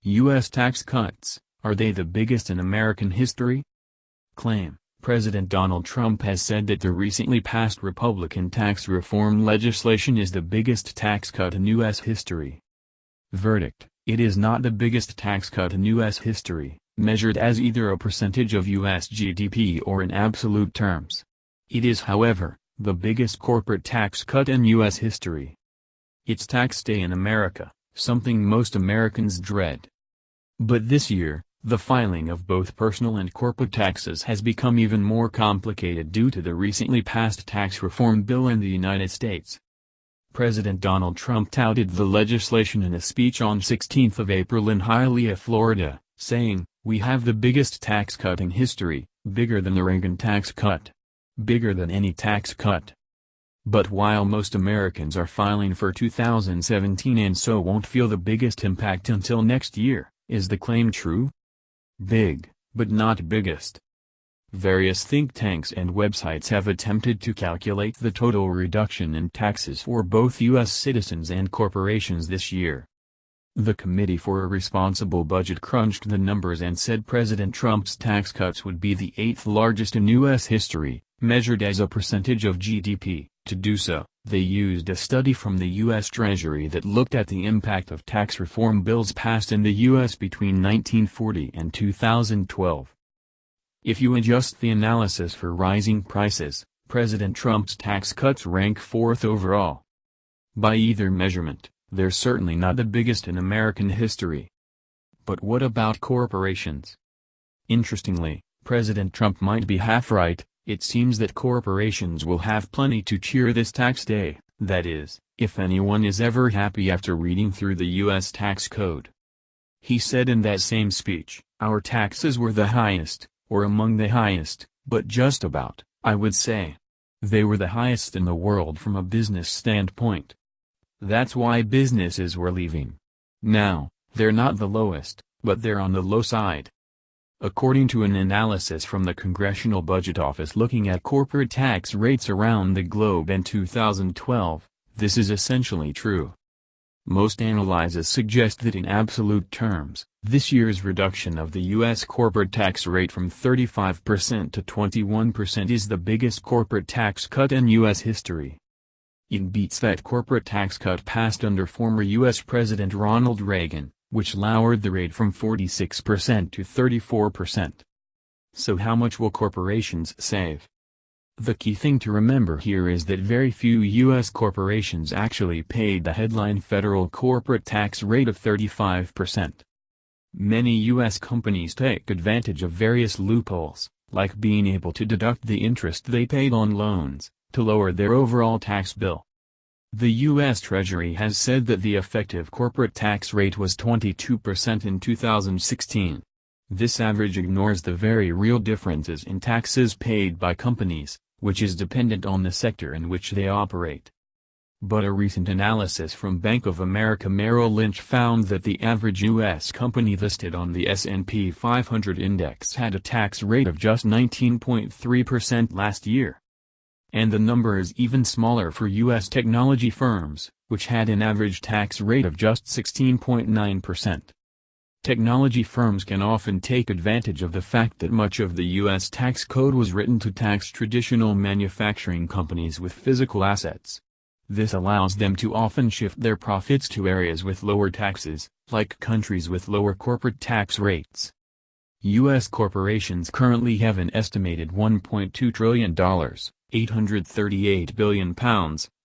U.S. tax cuts, are they the biggest in American history? Claim: President Donald Trump has said that the recently passed Republican tax reform legislation is the biggest tax cut in U.S. history. Verdict: it is not the biggest tax cut in U.S. history, measured as either a percentage of U.S. GDP or in absolute terms. It is, however, the biggest corporate tax cut in U.S. history. It's tax day in America, something most Americans dread. But this year, the filing of both personal and corporate taxes has become even more complicated due to the recently passed tax reform bill in the United States. President Donald Trump touted the legislation in a speech on 16th of April in Hialeah, Florida, saying, "We have the biggest tax cut in history, bigger than the Reagan tax cut. Bigger than any tax cut." But while most Americans are filing for 2017 and so won't feel the biggest impact until next year, is the claim true? Big, but not biggest. Various think tanks and websites have attempted to calculate the total reduction in taxes for both U.S. citizens and corporations this year. The Committee for a Responsible Budget crunched the numbers and said President Trump's tax cuts would be the 8th largest in U.S. history, measured as a percentage of GDP. To do so, they used a study from the U.S. Treasury that looked at the impact of tax reform bills passed in the U.S. between 1940 and 2012. If you adjust the analysis for rising prices, President Trump's tax cuts rank 4th overall. By either measurement, they're certainly not the biggest in American history. But what about corporations? Interestingly, President Trump might be half right. It seems that corporations will have plenty to cheer this tax day, that is, if anyone is ever happy after reading through the U.S. tax code. He said in that same speech, "Our taxes were the highest, or among the highest, but just about, I would say. They were the highest in the world from a business standpoint. That's why businesses were leaving. Now, they're not the lowest, but they're on the low side." According to an analysis from the Congressional Budget Office looking at corporate tax rates around the globe in 2012, this is essentially true. Most analyses suggest that in absolute terms, this year's reduction of the U.S. corporate tax rate from 35% to 21% is the biggest corporate tax cut in U.S. history. It beats that corporate tax cut passed under former U.S. President Ronald Reagan, which lowered the rate from 46% to 34%. So how much will corporations save? The key thing to remember here is that very few U.S. corporations actually paid the headline federal corporate tax rate of 35%. Many U.S. companies take advantage of various loopholes, like being able to deduct the interest they paid on loans, to lower their overall tax bill. The U.S. Treasury has said that the effective corporate tax rate was 22% in 2016. This average ignores the very real differences in taxes paid by companies, which is dependent on the sector in which they operate. But a recent analysis from Bank of America Merrill Lynch found that the average U.S. company listed on the S&P 500 index had a tax rate of just 19.3% last year. And the number is even smaller for U.S. technology firms, which had an average tax rate of just 16.9%. Technology firms can often take advantage of the fact that much of the U.S. tax code was written to tax traditional manufacturing companies with physical assets. This allows them to often shift their profits to areas with lower taxes, like countries with lower corporate tax rates. U.S. corporations currently have an estimated $1.2 trillion. £838 billion,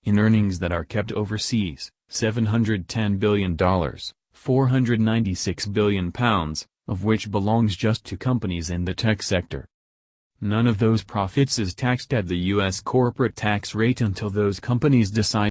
in earnings that are kept overseas, $710 billion, £496 billion, of which belongs just to companies in the tech sector. None of those profits is taxed at the U.S. corporate tax rate until those companies decide